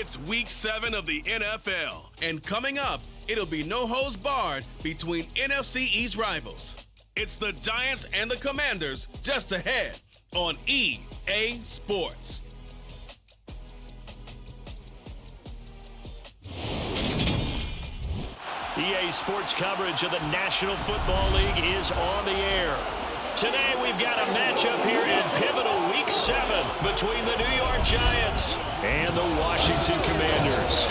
It's Week 7 of the NFL, and coming up, it'll be no holds barred between NFC East rivals. It's the Giants and the Commanders just ahead on EA Sports. EA Sports coverage of the National Football League is on the air. Today we've got a matchup here in pivotal Week 7 between the New York Giants and the Washington Commanders.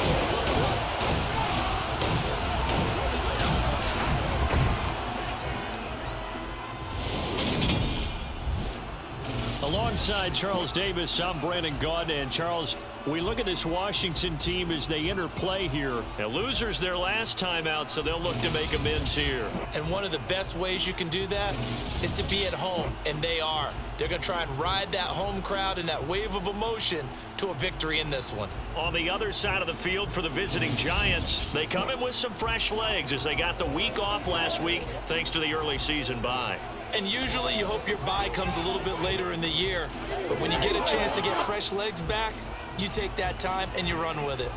Alongside Charles Davis, I'm Brandon Gaudin. And Charles, we look at this Washington team as they enter play here. And losers their last time out, so they'll look to make amends here. And one of the best ways you can do that is to be at home, and they are. They're going to try and ride that home crowd and that wave of emotion to a victory in this one. On the other side of the field for the visiting Giants, they come in with some fresh legs as they got the week off last week thanks to the early season bye. And usually you hope your bye comes a little bit later in the year. But when you get a chance to get fresh legs back, you take that time and you run with it.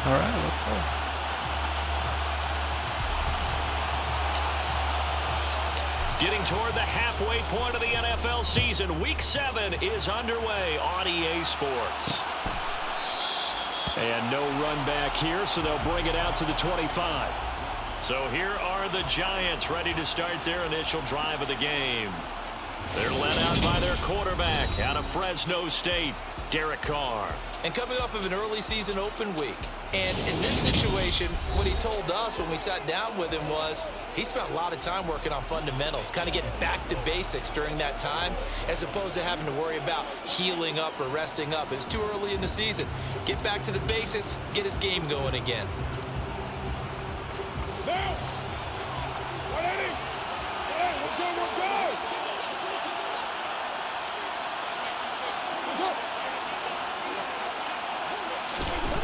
All right, let's go. Getting toward the halfway point of the NFL season, Week 7 is underway on EA Sports. And no run back here, so they'll bring it out to the 25. So here are the Giants ready to start their initial drive of the game. They're led out by their quarterback out of Fresno State, Derek Carr. And coming off of an early season open week. And in this situation, what he told us when we sat down with him was he spent a lot of time working on fundamentals, kind of getting back to basics during that time, as opposed to having to worry about healing up or resting up. It's too early in the season. Get back to the basics, get his game going again. Now,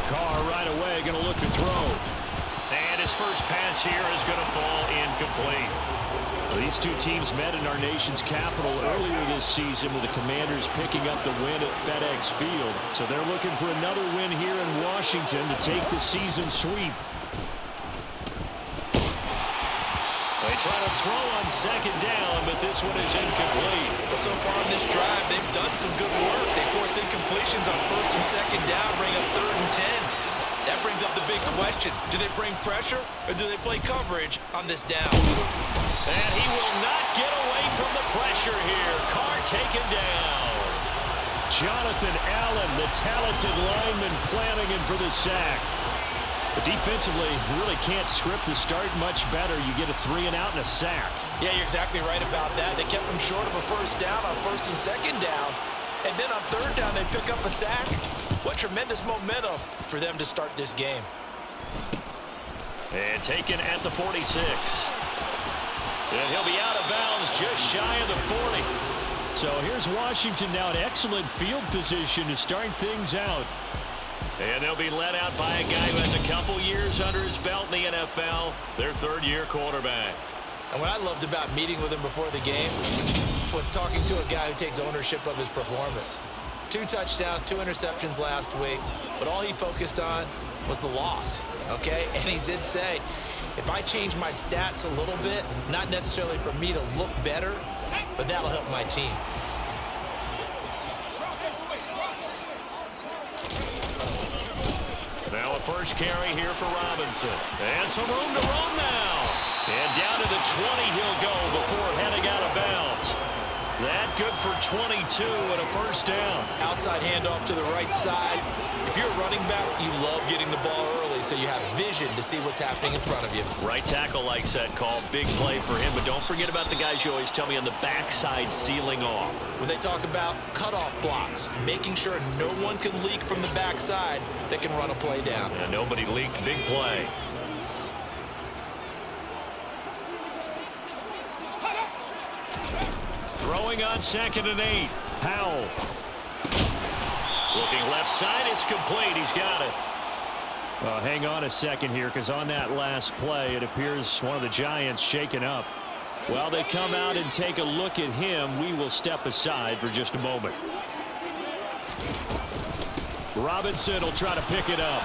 Carr right away going to look to throw. And his first pass here is going to fall incomplete. These two teams met in our nation's capital earlier this season with the Commanders picking up the win at FedEx Field. So they're looking for another win here in Washington to take the season sweep. They try to throw on second down, but this one is incomplete. But so far in this drive, they've done some good work. They force incompletions on first and second down, bring up 3rd and 10. That brings up the big question. Do they bring pressure, or do they play coverage on this down? And he will not get away from the pressure here. Carr taken down. Jonathan Allen, the talented lineman, planning him for the sack. But defensively, you really can't script the start much better. You get a 3-and-out and a sack. Yeah, you're exactly right about that. They kept them short of a first down on first and second down. And then on third down, they pick up a sack. What tremendous momentum for them to start this game. And taken at the 46. And he'll be out of bounds just shy of the 40. So here's Washington now in excellent field position to start things out. And they'll be led out by a guy who has a couple years under his belt in the NFL, their third-year quarterback. And what I loved about meeting with him before the game was talking to a guy who takes ownership of his performance. 2 touchdowns, 2 interceptions last week, but all he focused on was the loss, okay? And he did say, if I change my stats a little bit, not necessarily for me to look better, but that'll help my team. Now a first carry here for Robinson. And some room to roam now. And down to the 20 he'll go before heading out of bounds. That good for 22 and a first down. Outside handoff to the right side. If you're a running back, you love getting the ball early so you have vision to see what's happening in front of you. Right tackle likes that call. Big play for him. But don't forget about the guys you always tell me on the backside sealing off. When they talk about cutoff blocks, making sure no one can leak from the backside that can run a play down. And nobody leaked. Big play. Throwing on 2nd and 8. Powell. Looking left side. It's complete. He's got it. Well, hang on a second here, because on that last play, it appears one of the Giants shaken up. Well, they come out and take a look at him. We will step aside for just a moment. Robinson will try to pick it up.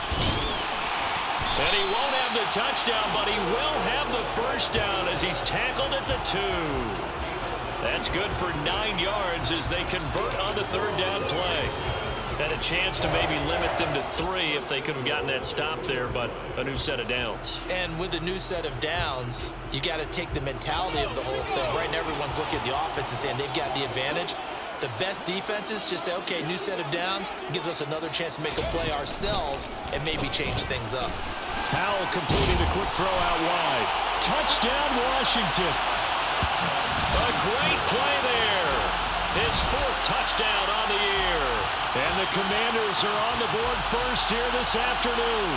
And he won't have the touchdown, but he will have the first down as he's tackled at the 2. That's good for 9 yards as they convert on the third down play. Had a chance to maybe limit them to 3 if they could have gotten that stop there, but a new set of downs. And with a new set of downs, you got to take the mentality of the whole thing. Right now, everyone's looking at the offense and saying they've got the advantage. The best defenses just say, okay, new set of downs, gives us another chance to make a play ourselves and maybe change things up. Howell completing a quick throw out wide. Touchdown, Washington. A great play there. His 4th touchdown on the year. And the Commanders are on the board first here this afternoon.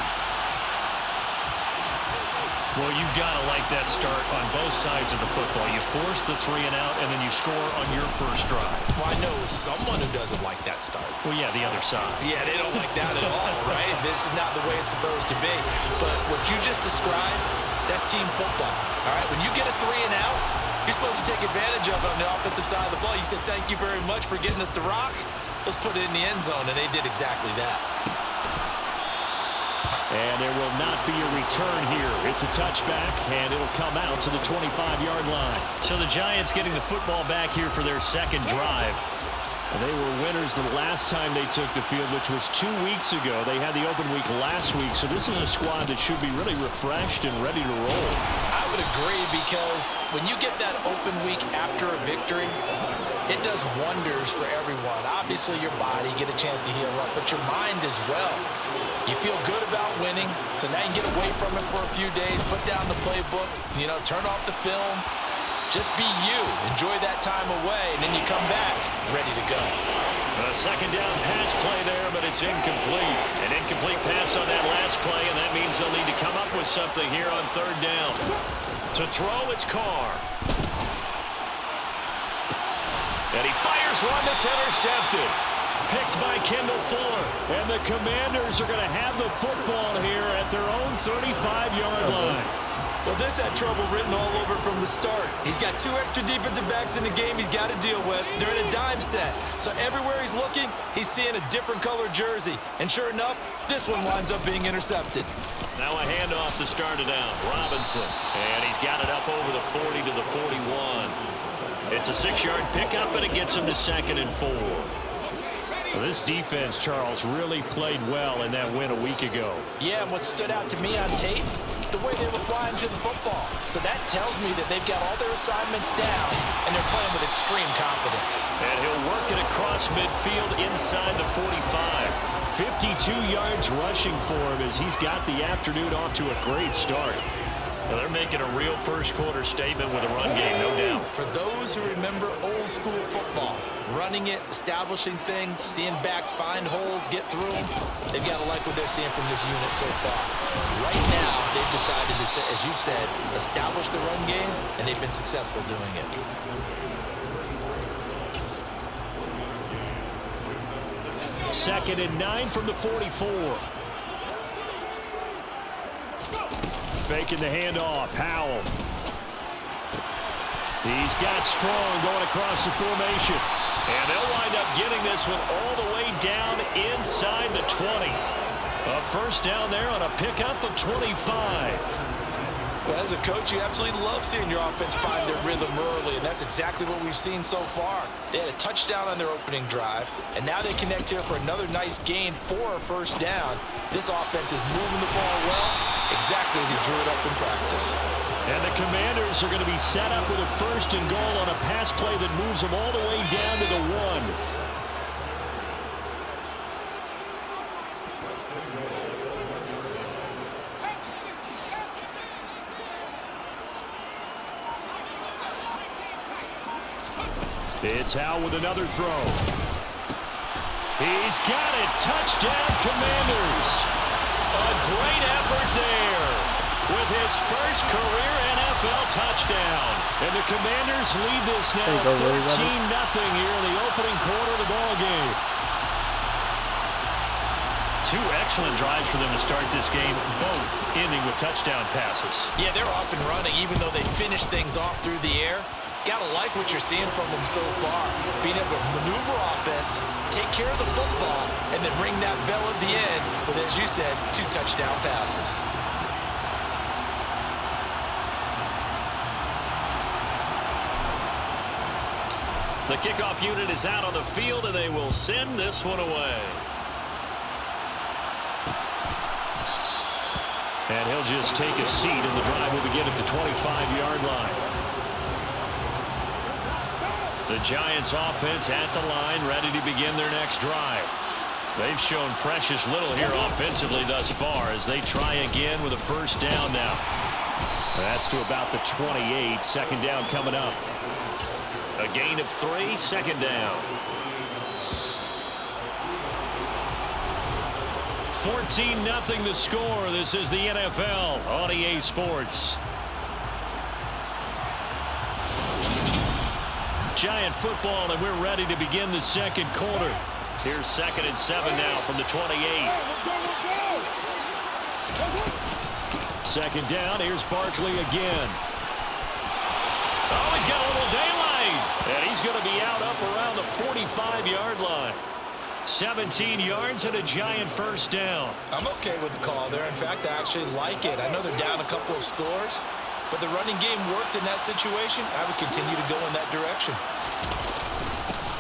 Well, you got to like that start on both sides of the football. You force the 3 and out, and then you score on your first drive. Well, I know someone who doesn't like that start. Well, yeah, the other side. Yeah, they don't like that at all, right? This is not the way it's supposed to be. But what you just described, that's team football. All right, when you get a 3 and out, you're supposed to take advantage of it on the offensive side of the ball. You said, thank you very much for getting us the rock. Let's put it in the end zone, and they did exactly that. And there will not be a return here. It's a touchback, and it'll come out to the 25-yard line. So the Giants getting the football back here for their second drive. And they were winners the last time they took the field, which was 2 weeks ago. They had the open week last week, so this is a squad that should be really refreshed and ready to roll. I would agree, because when you get that open week after a victory, it does wonders for everyone. Obviously, your body, get a chance to heal up, but your mind as well. You feel good about winning, so now you can get away from it for a few days, put down the playbook, turn off the film. Just be you. Enjoy that time away, and then you come back ready to go. A second down pass play there, but it's incomplete. An incomplete pass on that last play, and that means they'll need to come up with something here on third down. To throw, it's Carr. And he fires one that's intercepted. Picked by Kendall Fuller. And the Commanders are going to have the football here at their own 35-yard line. Well, this had trouble written all over from the start. He's got 2 extra defensive backs in the game he's got to deal with. They're in a dime set. So everywhere he's looking, he's seeing a different color jersey. And sure enough, this one winds up being intercepted. Now a handoff to start it out. Robinson. And he's got it up over the 40 to the 41. It's a 6-yard pickup, and it gets him to 2nd and 4. Well, this defense, Charles, really played well in that win a week ago. Yeah, and what stood out to me on tape, the way they were flying to the football. So that tells me that they've got all their assignments down, and they're playing with extreme confidence. And he'll work it across midfield inside the 45. 52 yards rushing for him as he's got the afternoon off to a great start. Well, they're making a real first-quarter statement with a run game, no doubt. For those who remember old-school football, running it, establishing things, seeing backs find holes, get through them, they've got to like what they're seeing from this unit so far. Right now, they've decided to, as you said, establish the run game, and they've been successful doing it. Second and 9 from the 44. Faking the handoff. Howell. He's got Strong going across the formation. And they'll wind up getting this one all the way down inside the 20. A first down there on a pickup of 25. Well, as a coach, you absolutely love seeing your offense find their rhythm early, and that's exactly what we've seen so far. They had a touchdown on their opening drive, and now they connect here for another nice gain for a first down. This offense is moving the ball well, exactly as he drew it up in practice. And the Commanders are going to be set up with a first and goal on a pass play that moves them all the way down to the 1. It's Howell with another throw. He's got it. Touchdown, Commanders. A great effort there with his first career NFL touchdown. And the Commanders lead this now 13-0 here in the opening quarter of the ball game. Two excellent drives for them to start this game, both ending with touchdown passes. Yeah, they're off and running, even though they finish things off through the air. Gotta like what you're seeing from them so far. Being able to maneuver offense, take care of the football, and then ring that bell at the end with, as you said, 2 touchdown passes. The kickoff unit is out on the field, and they will send this one away. And he'll just take a seat, and the drive will begin at the 25-yard line. The Giants offense at the line, ready to begin their next drive. They've shown precious little here offensively thus far as they try again with a first down now. That's to about the 28. Second down coming up. A gain of 3, second down. 14-0 the score. This is the NFL on EA Sports. Giant football, and we're ready to begin the second quarter. Here's 2nd and 7 now from the 28. Second down, here's Barkley again. Oh, he's got a little daylight, and he's going to be out up around the 45-yard line. 17 yards and a Giant first down. I'm okay with the call there. In fact, I actually like it. I know they're down a couple of scores, but the running game worked in that situation. I would continue to go in that direction.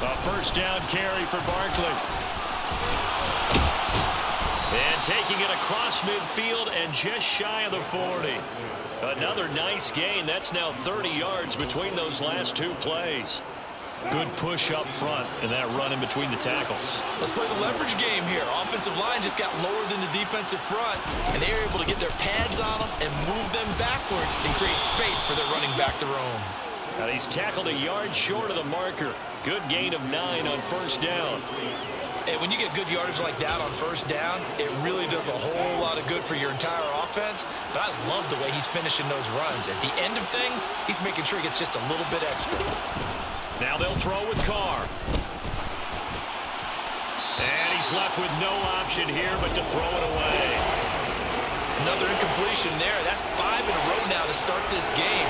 A first down carry for Barkley. And taking it across midfield and just shy of the 40. Another nice gain. That's now 30 yards between those last 2 plays. Good push up front and that run in between the tackles. Let's play the leverage game here. Offensive line just got lower than the defensive front, and they were able to get their pads on them and move them backwards and create space for their running back to roam. Now he's tackled a yard short of the marker. Good gain of 9 on first down. And when you get good yardage like that on first down, it really does a whole lot of good for your entire offense. But I love the way he's finishing those runs. At the end of things, he's making sure he gets just a little bit extra. Now they'll throw with Carr. And he's left with no option here but to throw it away. Another incompletion there. That's 5 in a row now to start this game.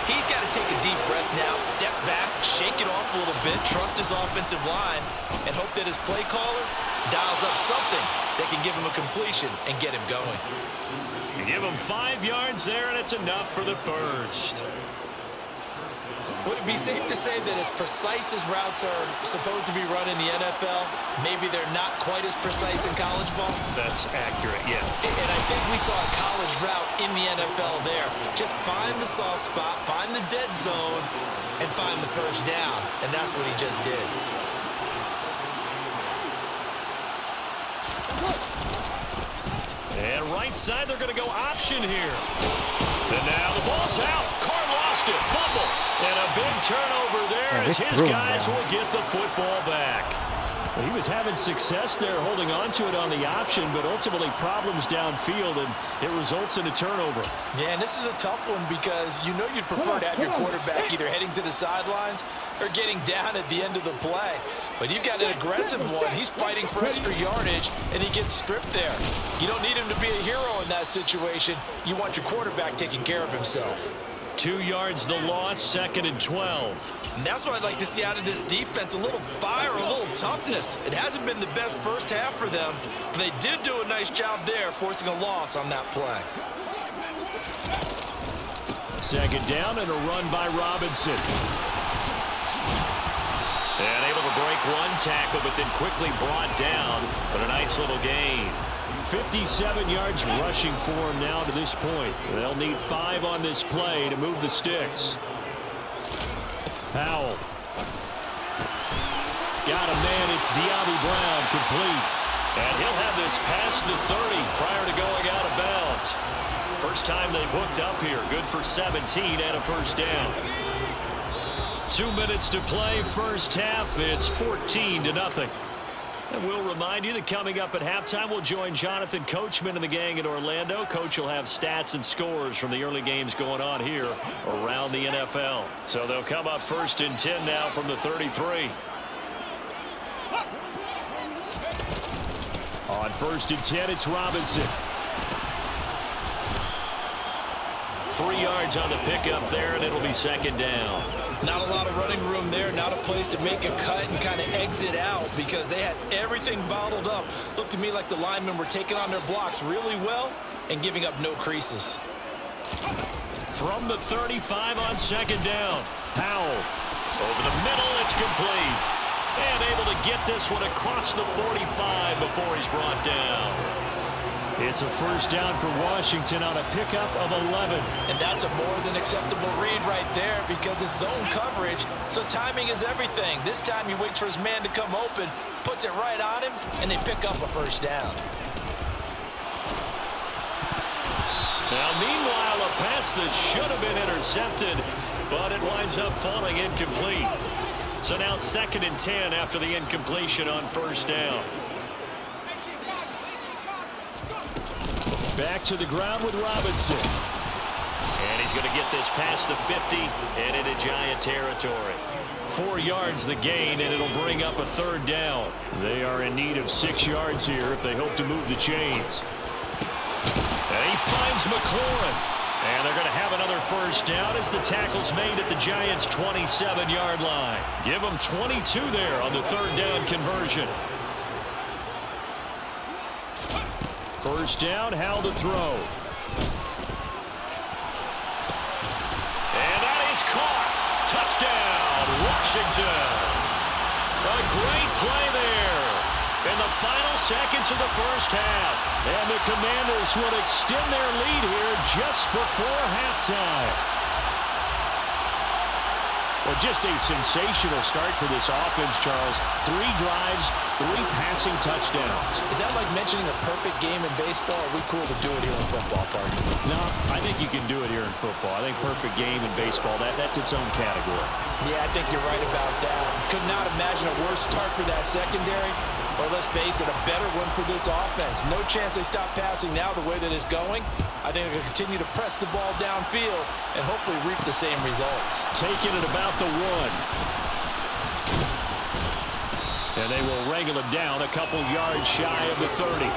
He's got to take a deep breath now, step back, shake it off a little bit, trust his offensive line, and hope that his play caller dials up something that can give him a completion and get him going. You give him 5 yards there, and it's enough for the first. Would it be safe to say that as precise as routes are supposed to be run in the NFL, maybe they're not quite as precise in college ball? That's accurate, yeah. And I think we saw a college route in the NFL there. Just find the soft spot, find the dead zone, and find the first down. And that's what he just did. And right side, they're going to go option here. And now the ball's out. Carr lost it. Fumble. And a big turnover there as his guys will get the football back. Well, he was having success there holding on to it on the option, but ultimately problems downfield, and it results in a turnover. Yeah, and this is a tough one because you know you'd prefer to have your quarterback either heading to the sidelines or getting down at the end of the play. But you've got an aggressive one. He's fighting for extra yardage, and he gets stripped there. You don't need him to be a hero in that situation. You want your quarterback taking care of himself. 2 yards the loss, 2nd and 12. And that's what I'd like to see out of this defense, a little fire, a little toughness. It hasn't been the best first half for them, but they did do a nice job there, forcing a loss on that play. Second down and a run by Robinson. And able to break one tackle, but then quickly brought down, but a nice little gain. 57 yards rushing for him now to this point. They'll need 5 on this play to move the sticks. Powell. Got a man. It's De'Ami Brown complete. And he'll have this past the 30 prior to going out of bounds. First time they've hooked up here. Good for 17 and a first down. 2 minutes to play first half. It's 14-0. And we'll remind you that coming up at halftime, we'll join Jonathan Coachman and the gang in Orlando. Coach will have stats and scores from the early games going on here around the NFL. So they'll come up 1st and 10 now from the 33. On 1st and 10, it's Robinson. 3 yards on the pickup there, and it'll be 2nd down. Not a lot of running room there, not a place to make a cut and kind of exit out because they had everything bottled up. Looked to me like the linemen were taking on their blocks really well and giving up no creases. From the 35 on 2nd down, Powell. Over the middle, it's complete. And able to get this one across the 45 before he's brought down. It's a 1st down for Washington on a pickup of 11. And that's a more than acceptable read right there because it's zone coverage, so timing is everything. This time he waits for his man to come open, puts it right on him, and they pick up a 1st down. Now, meanwhile, a pass that should have been intercepted, but it winds up falling incomplete. So now 2nd and 10 after the incompletion on 1st down. Back to the ground with Robinson. And he's going to get this past the 50 and into Giant territory. 4 yards the gain, and it'll bring up a 3rd down. They are in need of 6 yards here if they hope to move the chains. And he finds McLaurin. And they're going to have another 1st down as the tackle's made at the Giants' 27-yard line. Give them 22 there on the 3rd down conversion. 1st down, Howell to throw. And that is caught. Touchdown, Washington. A great play there in the final seconds of the 1st half. And the Commanders will extend their lead here just before halftime. Well, just a sensational start for this offense, Charles. 3 drives, 3 passing touchdowns. Is that like mentioning a perfect game in baseball? Or are we cool to do it here in football, partner? No, I think you can do it here in football. I think perfect game in baseball, that's its own category. Yeah, I think you're right about that. Could not imagine a worse start for that secondary. Or let's face it, a better one for this offense. No chance they stop passing now the way that it's going. I think they're going to continue to press the ball downfield and hopefully reap the same results. Taking it about the 1. And they will wrangle it down a couple yards shy of the 30.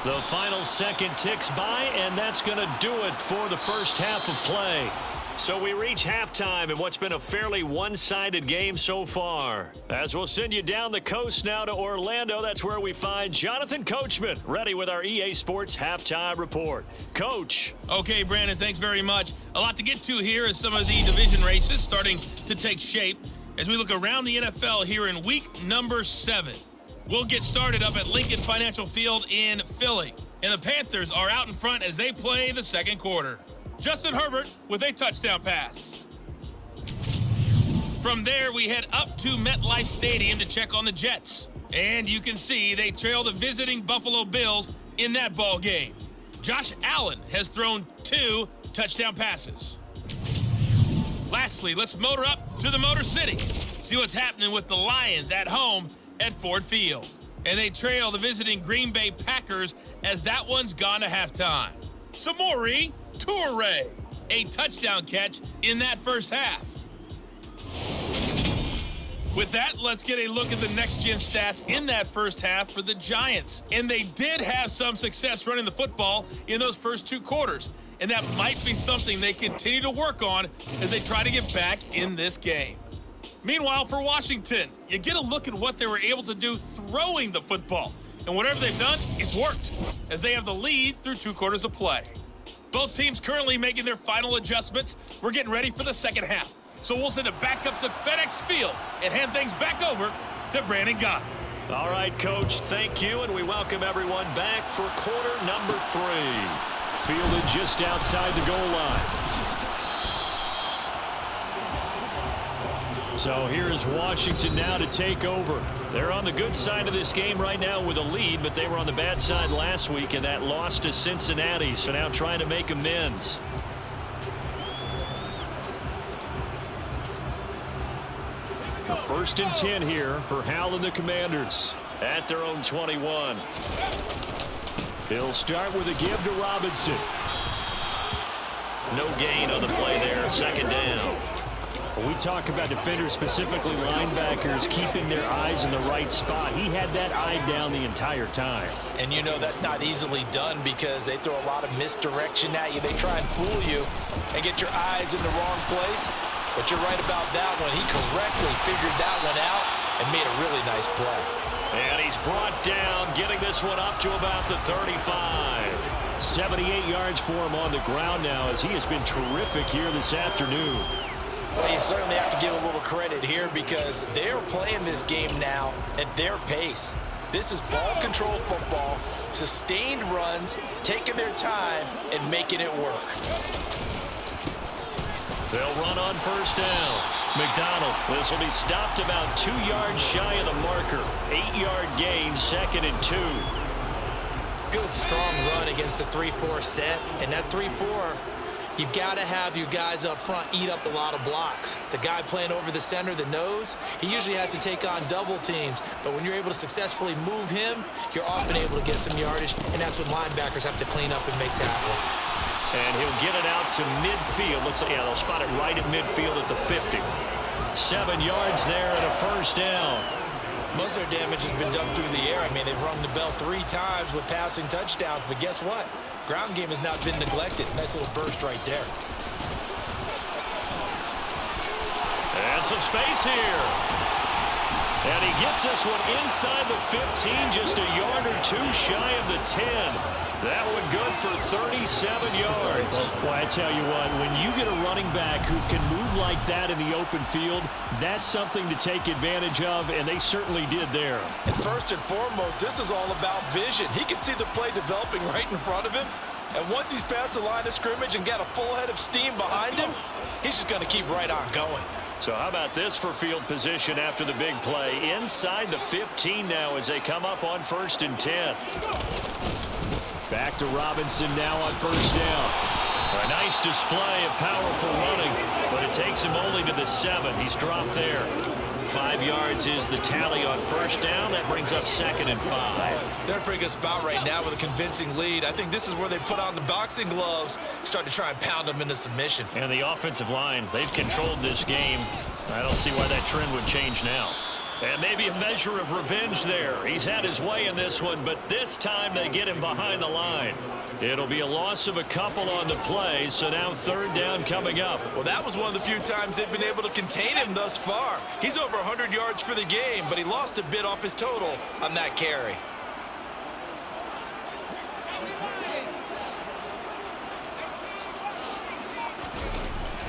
The final second ticks by, and that's going to do it for the 1st half of play. So we reach halftime in what's been a fairly one-sided game so far. As we'll send you down the coast now to Orlando, that's where we find Jonathan Coachman, ready with our EA Sports Halftime Report. Coach. Okay, Brandon, thanks very much. A lot to get to here as some of the division races starting to take shape as we look around the NFL here in week number 7. We'll get started up at Lincoln Financial Field in Philly. And the Panthers are out in front as they play the 2nd quarter. Justin Herbert with a touchdown pass. From there, we head up to MetLife Stadium to check on the Jets. And you can see they trail the visiting Buffalo Bills in that ball game. Josh Allen has thrown 2 touchdown passes. Lastly, let's motor up to the Motor City. See what's happening with the Lions at home at Ford Field. And they trail the visiting Green Bay Packers as that one's gone to halftime. Samori Toure, a touchdown catch in that 1st half. With that, let's get a look at the next-gen stats in that 1st half for the Giants. And they did have some success running the football in those first 2 quarters. And that might be something they continue to work on as they try to get back in this game. Meanwhile, for Washington, you get a look at what they were able to do throwing the football. And whatever they've done, it's worked, as they have the lead through 2 quarters of play. Both teams currently making their final adjustments. We're getting ready for the 2nd half. So we'll send it back up to FedEx Field and hand things back over to Brandon Gott. All right, Coach, thank you, and we welcome everyone back for quarter number 3. Fielded just outside the goal line. So here is Washington now to take over. They're on the good side of this game right now with a lead, but they were on the bad side last week in that loss to Cincinnati, so now trying to make amends. A 1st and 10 here for Howell and the Commanders at their own 21. He'll start with a give to Robinson. No gain on the play there, second down. When we talk about defenders, specifically linebackers, keeping their eyes in the right spot. He had that eye down the entire time. And you know that's not easily done because they throw a lot of misdirection at you. They try and fool you and get your eyes in the wrong place. But you're right about that one. He correctly figured that one out and made a really nice play. And he's brought down, getting this one up to about the 35. 78 yards for him on the ground now as he has been terrific here this afternoon. Well, you certainly have to give a little credit here because they're playing this game now at their pace. This is ball control football, sustained runs, taking their time and making it work. They'll run on first down. McDonald, this will be stopped about 2 yards shy of the marker. 8-yard gain, 2nd and 2. Good strong run against the 3-4 set, and that 3-4, you've got to have your guys up front eat up a lot of blocks. The guy playing over the center, the nose, he usually has to take on double teams, but when you're able to successfully move him, you're often able to get some yardage, and that's when linebackers have to clean up and make tackles. And he'll get it out to midfield. Looks like, yeah, they'll spot it right at midfield at the 50. 7 yards there and a first down. Most of their damage has been done through the air. I mean, they've rung the bell 3 times with passing touchdowns, but guess what? Ground game has not been neglected. Nice little burst right there. And some space here. And he gets this one inside the 15, just a yard or 2 shy of the 10. That one good for 37 yards. Well, I tell you what, when you get a running back who can move like that in the open field, that's something to take advantage of, and they certainly did there. And first and foremost, this is all about vision. He can see the play developing right in front of him, and once he's past the line of scrimmage and got a full head of steam behind him, he's just going to keep right on going. So how about this for field position after the big play? Inside the 15 now as they come up on 1st and 10. Back to Robinson now on first down. A nice display of powerful running, but it takes him only to the 7. He's dropped there. 5 yards is the tally on first down. That brings up 2nd and 5. They're in a pretty good spot right now with a convincing lead. I think this is where they put on the boxing gloves, start to try and pound them into submission. And the offensive line, they've controlled this game. I don't see why that trend would change now. And maybe a measure of revenge there. He's had his way in this one, but this time they get him behind the line. It'll be a loss of a couple on the play, so now 3rd down coming up. Well, that was one of the few times they've been able to contain him thus far. He's over 100 yards for the game, but he lost a bit off his total on that carry.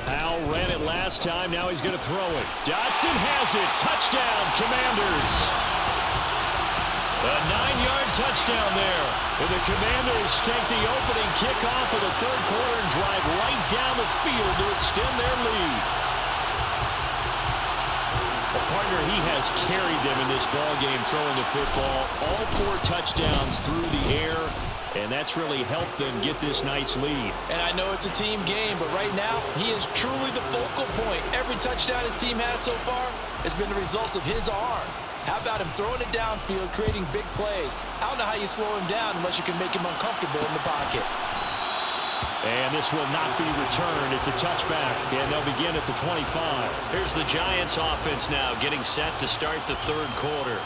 Al ran it last time. Now he's going to throw it. Dotson has it. Touchdown, Commanders. A 9-yard touchdown there. And the Commanders take the opening kickoff of the 3rd quarter and drive right down the field to extend their lead. Well, partner, he has carried them in this ballgame throwing the football. All 4 touchdowns through the air. And that's really helped them get this nice lead. And I know it's a team game, but right now, he is truly the focal point. Every touchdown his team has so far has been the result of his arm. How about him throwing it downfield, creating big plays? I don't know how you slow him down unless you can make him uncomfortable in the pocket. And this will not be returned. It's a touchback, and they'll begin at the 25. Here's the Giants offense now getting set to start the 3rd quarter.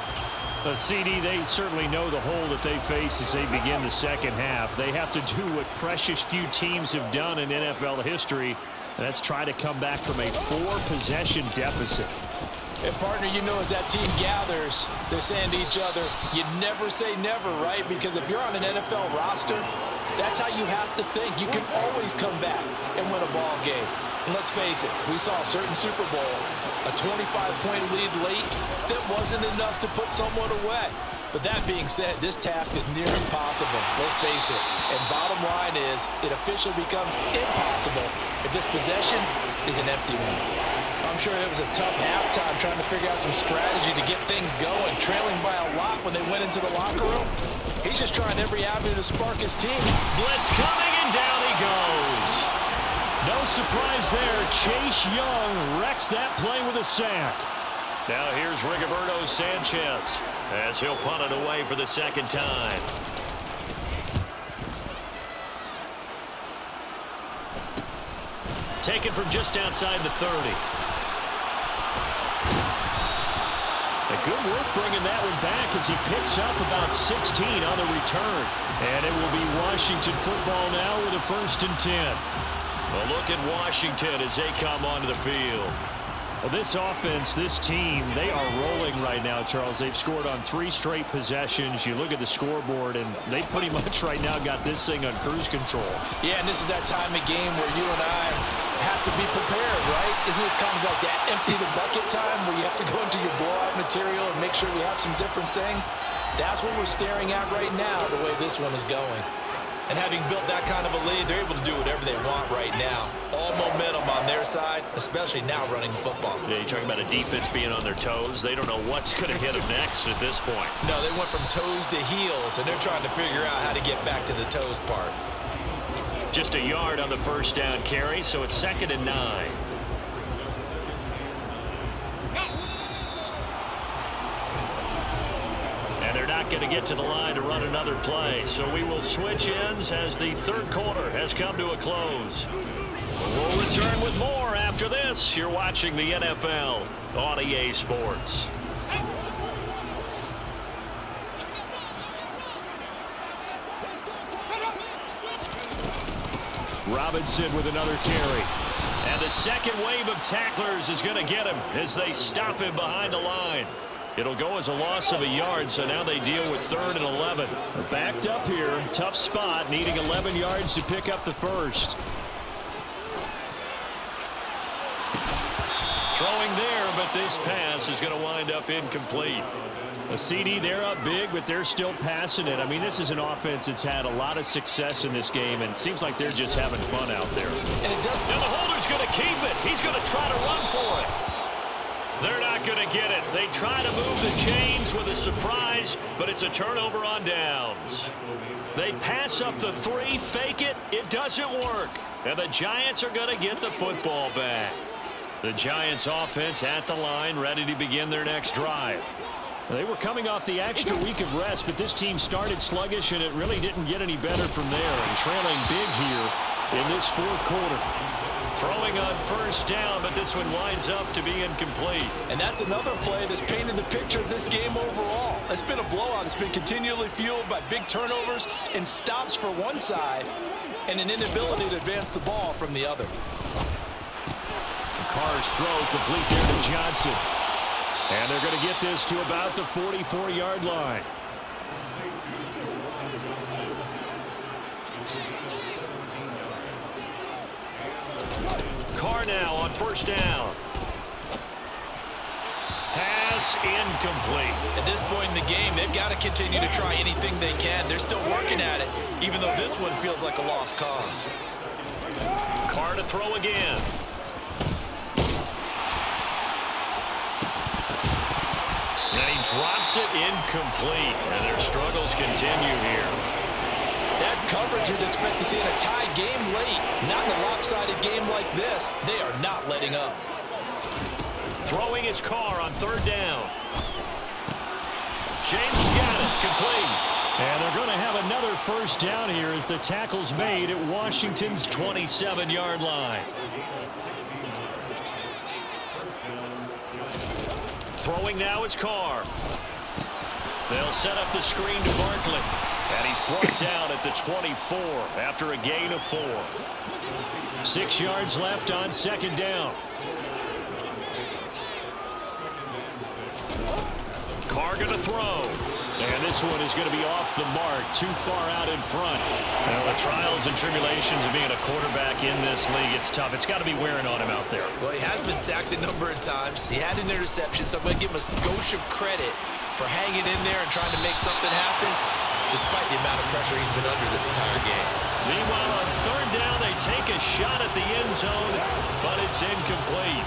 CD, they certainly know the hole that they face as they begin the 2nd half. They have to do what precious few teams have done in NFL history. That's try to come back from a 4-possession deficit. And partner, you know, as that team gathers, they're saying to each other, you never say never, right? Because if you're on an NFL roster, that's how you have to think. You can always come back and win a ball game. And let's face it, we saw a certain Super Bowl, a 25-point lead late that wasn't enough to put someone away. But that being said, this task is near impossible. Let's face it. And bottom line is, it officially becomes impossible if this possession is an empty one. I'm sure it was a tough halftime trying to figure out some strategy to get things going, trailing by a lot when they went into the locker room. He's just trying every avenue to spark his team. Blitz coming, and down he goes. No surprise there. Chase Young wrecks that play with a sack. Now here's Rigoberto Sanchez as he'll punt it away for the 2nd time. Taken from just outside the 30. A good work bringing that one back as he picks up about 16 on the return. And it will be Washington football now with a 1st and 10. Well, look at Washington as they come onto the field. Well, this offense, this team, they are rolling right now, Charles. They've scored on 3 straight possessions. You look at the scoreboard, and they pretty much right now got this thing on cruise control. Yeah, and this is that time of game where you and I have to be prepared, right? Isn't this kind of like that empty the bucket time where you have to go into your blowout material and make sure we have some different things? That's what we're staring at right now, the way this one is going. And having built that kind of a lead, they're able to do whatever they want right now. All momentum on their side, especially now running football. Yeah, you're talking about a defense being on their toes. They don't know what's going to hit them next at this point. No, they went from toes to heels, and they're trying to figure out how to get back to the toes part. Just a yard on the 1st down carry, so it's 2nd and 9. They're not going to get to the line to run another play, so we will switch ends as the 3rd quarter has come to a close. We'll return with more after this. You're watching the NFL on EA Sports. Robinson with another carry. And the second wave of tacklers is going to get him as they stop him behind the line. It'll go as a loss of a yard, so now they deal with 3rd and 11. They're backed up here. Tough spot, needing 11 yards to pick up the 1st. Throwing there, but this pass is going to wind up incomplete. A CD, they're up big, but they're still passing it. I mean, this is an offense that's had a lot of success in this game, and it seems like they're just having fun out there. And the holder's going to keep it. He's going to try to run for it. They're not going to get it. They try to move the chains with a surprise, but it's a turnover on downs. They pass up the 3, fake it. It doesn't work. And the Giants are going to get the football back. The Giants offense at the line, ready to begin their next drive. They were coming off the extra week of rest, but this team started sluggish, and it really didn't get any better from there. And trailing big here in this 4th quarter. Throwing on 1st down, but this one winds up to be incomplete. And that's another play that's painted the picture of this game overall. It's been a blowout. It's been continually fueled by big turnovers and stops for one side and an inability to advance the ball from the other. Carr's throw complete there to Johnson. And they're going to get this to about the 44-yard line. Carr now on 1st down. Pass incomplete. At this point in the game, they've got to continue to try anything they can. They're still working at it, even though this one feels like a lost cause. Carr to throw again. And he drops it incomplete. And their struggles continue here. That's coverage you'd expect to see in a tied game late. Not in a lopsided game like this. They are not letting up. Throwing his Carr on 3rd down. James has got it. Complete. And they're going to have another 1st down here as the tackle's made at Washington's 27-yard line. Throwing now is Carr. They'll set up the screen to Barkley. And he's brought down at the 24 after a gain of 4. 6 yards left on 2nd down. Carr going to throw. And this one is going to be off the mark, too far out in front. Well, the trials and tribulations of being a quarterback in this league, it's tough. It's got to be wearing on him out there. Well, he has been sacked a number of times. He had an interception, so I'm going to give him a skosh of credit for hanging in there and trying to make something happen, despite the amount of pressure he's been under this entire game. Meanwhile, on 3rd down, they take a shot at the end zone, but it's incomplete.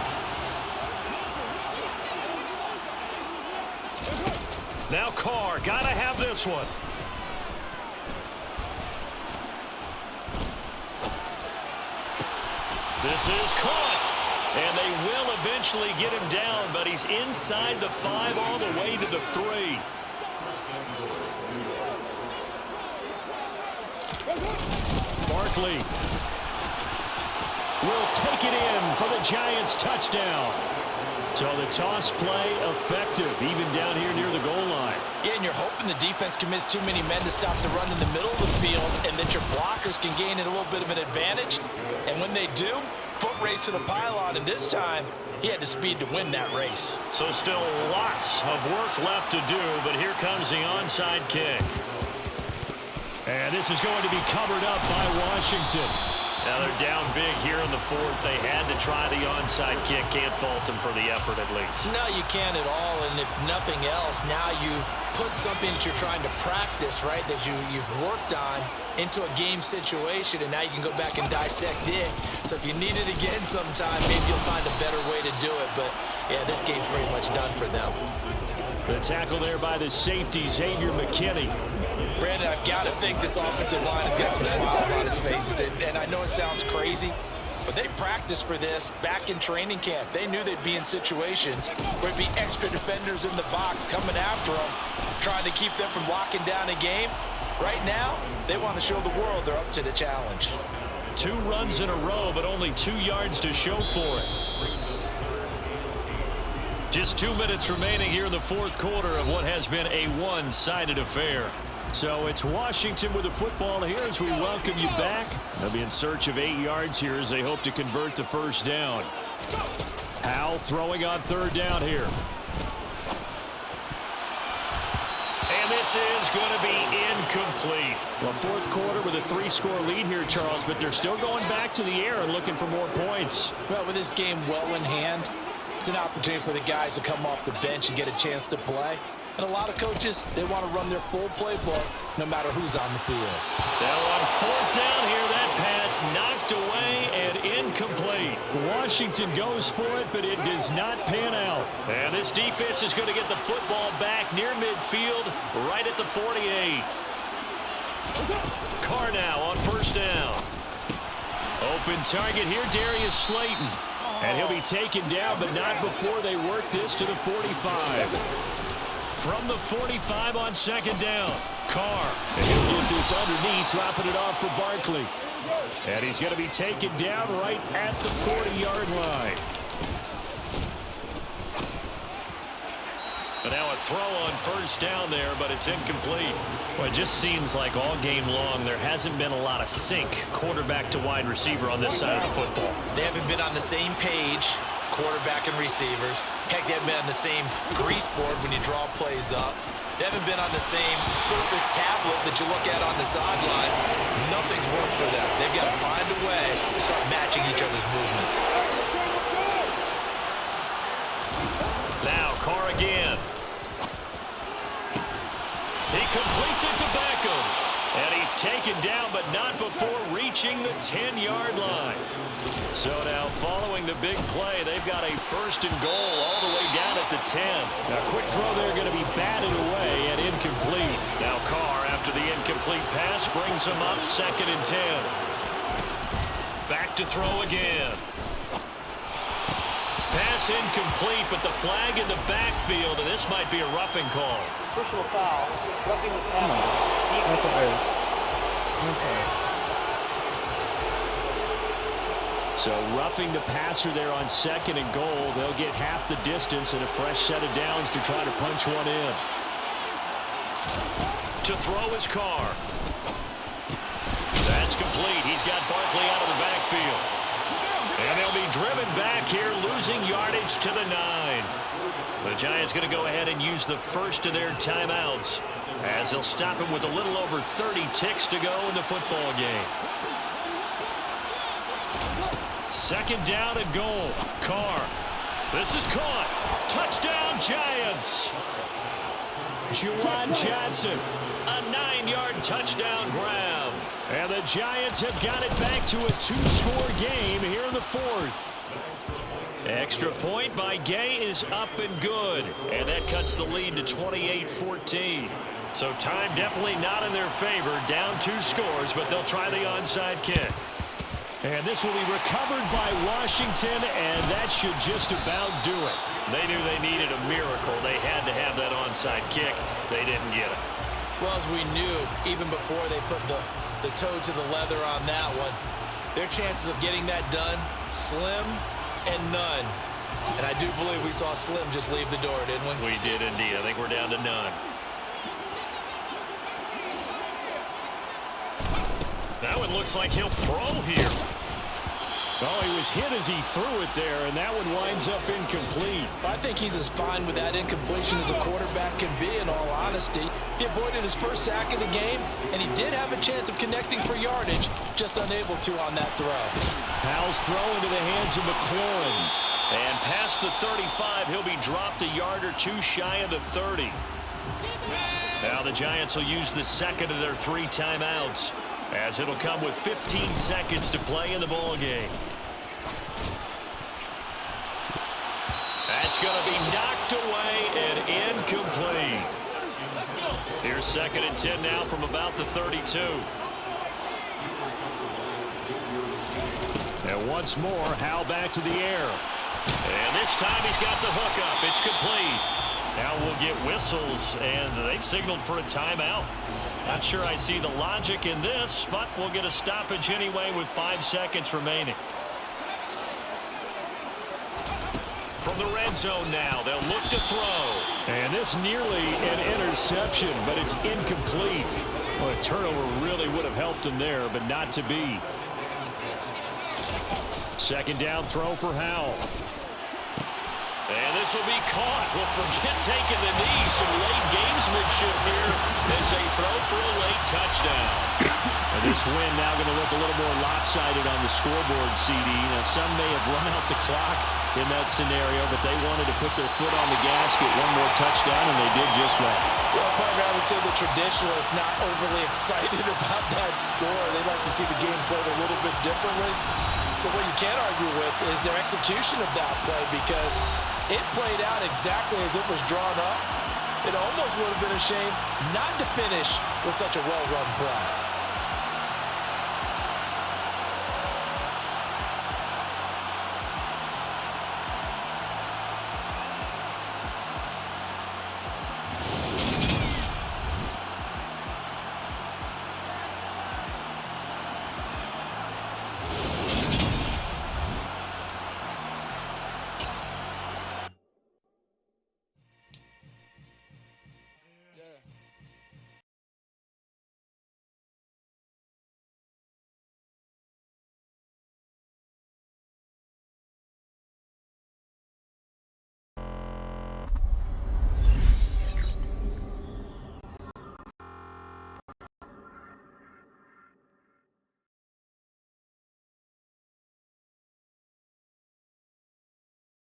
Now Carr, gotta have this one. This is caught. And they will eventually get him down, but he's inside the 5 all the way to the 3. Barkley will take it in for the Giants touchdown. So the toss play effective, even down here near the goal line. Yeah, and you're hoping the defense commits too many men to stop the run in the middle of the field and that your blockers can gain a little bit of an advantage. And when they do, foot race to the pylon, and this time he had the speed to win that race. So still lots of work left to do, but here comes the onside kick. And this is going to be covered up by Washington. Now they're down big here in the fourth. They had to try the onside kick. Can't fault them for the effort at least. No, you can't at all. And if nothing else, now you've put something that you're trying to practice, right, that you've worked on into a game situation, and now you can go back and dissect it. So if you need it again sometime, maybe you'll find a better way to do it. But, yeah, this game's pretty much done for them. The tackle there by the safety, Xavier McKinney. Brandon, I've got to think this offensive line has got some smiles on its faces. And I know it sounds crazy, but they practiced for this back in training camp. They knew they'd be in situations where there'd be extra defenders in the box coming after them, trying to keep them from locking down a game. Right now, they want to show the world they're up to the challenge. 2 runs in a row, but only 2 yards to show for it. Just 2 minutes remaining here in the fourth quarter of what has been a one-sided affair. So it's Washington with the football here as we welcome you back. They'll be in search of 8 yards here as they hope to convert the first down. Howell throwing on third down here. And this is going to be incomplete. Well, fourth quarter with a 3-score lead here, Charles, but they're still going back to the air and looking for more points. Well, with this game well in hand, it's an opportunity for the guys to come off the bench and get a chance to play. And a lot of coaches, they want to run their full playbook no matter who's on the field. Now on fourth down here, that pass knocked away and incomplete. Washington goes for it, but it does not pan out. And this defense is going to get the football back near midfield, right at the 48. Carr now on first down. Open target here, Darius Slayton. And he'll be taken down, but not before they work this to the 45. From the 45 on second down, Carr. And he'll get this underneath, dropping it off for Barkley. And he's going to be taken down right at the 40-yard line. But now a throw on first down there, but it's incomplete. Well, it just seems like all game long there hasn't been a lot of sync quarterback to wide receiver on this side of the football. They haven't been on the same page, quarterback and receivers. Heck, they haven't been on the same grease board when you draw plays up. They haven't been on the same surface tablet that you look at on the sidelines. Nothing's worked for them. They've got to find a way to start matching each other's movements. Now Carr again. He completes it to Beckham. And he's taken down, but not before reaching the 10-yard line. So now following the big play, they've got a first and goal all the way down at the 10. Now quick throw there going to be batted away and incomplete. Now Carr, after the incomplete pass, brings him up 2nd and 10. Back to throw again. Pass incomplete, but the flag in the backfield, and this might be a roughing call. Personal foul, roughing the passer. That's a base. Okay. So roughing the passer there on 2nd and goal. They'll get half the distance and a fresh set of downs to try to punch one in. To throw is Carr. That's complete. He's got Barkley out of the backfield. And they'll be driven back here, losing yardage to the 9. The Giants going to go ahead and use the first of their timeouts as they'll stop him with a little over 30 ticks to go in the football game. 2nd down and goal. Carr. This is caught. Touchdown, Giants. Juwan Johnson. A 9-yard touchdown grab. And the Giants have got it back to a 2-score game here in the fourth. Extra point by Gay is up and good. And that cuts the lead to 28-14. So time definitely not in their favor. Down 2 scores, but they'll try the onside kick. And this will be recovered by Washington, and that should just about do it. They knew they needed a miracle. They had to have that onside kick. They didn't get it. Well, as we knew, even before they put the toe to the leather on that one, their chances of getting that done, slim and none. And I do believe we saw Slim just leave the door, didn't we? We did indeed. I think we're down to none. That one looks like he'll throw here. Oh, he was hit as he threw it there, and that one winds up incomplete. I think he's as fine with that incompletion as a quarterback can be, in all honesty. He avoided his first sack of the game, and he did have a chance of connecting for yardage, just unable to on that throw. Powell's throw into the hands of McLaurin. And past the 35, he'll be dropped a yard or two shy of the 30. Now the Giants will use the second of their 3 timeouts, as it'll come with 15 seconds to play in the ball game. That's going to be knocked away and incomplete. Here's 2nd and 10 now from about the 32. And once more, Howell back to the air. And this time he's got the hook up. It's complete. Now we'll get whistles, and they've signaled for a timeout. Not sure I see the logic in this, but we'll get a stoppage anyway with 5 seconds remaining. From the red zone now, they'll look to throw. And this nearly an interception, but it's incomplete. Well, a turnover really would have helped him there, but not to be. 2nd down throw for Howell. And this will be caught. Well, forget taking the knee. Some late gamesmanship here as they throw for a late touchdown. And this win now going to look a little more lopsided on the scoreboard, CD. Now, some may have run out the clock in that scenario, but they wanted to put their foot on the gas, get one more touchdown, and they did just that. Well, partner, I would say the traditionalists not overly excited about that score. They'd like to see the game played a little bit differently. But what you can't argue with is their execution of that play, because it played out exactly as it was drawn up. It almost would have been a shame not to finish with such a well-run play.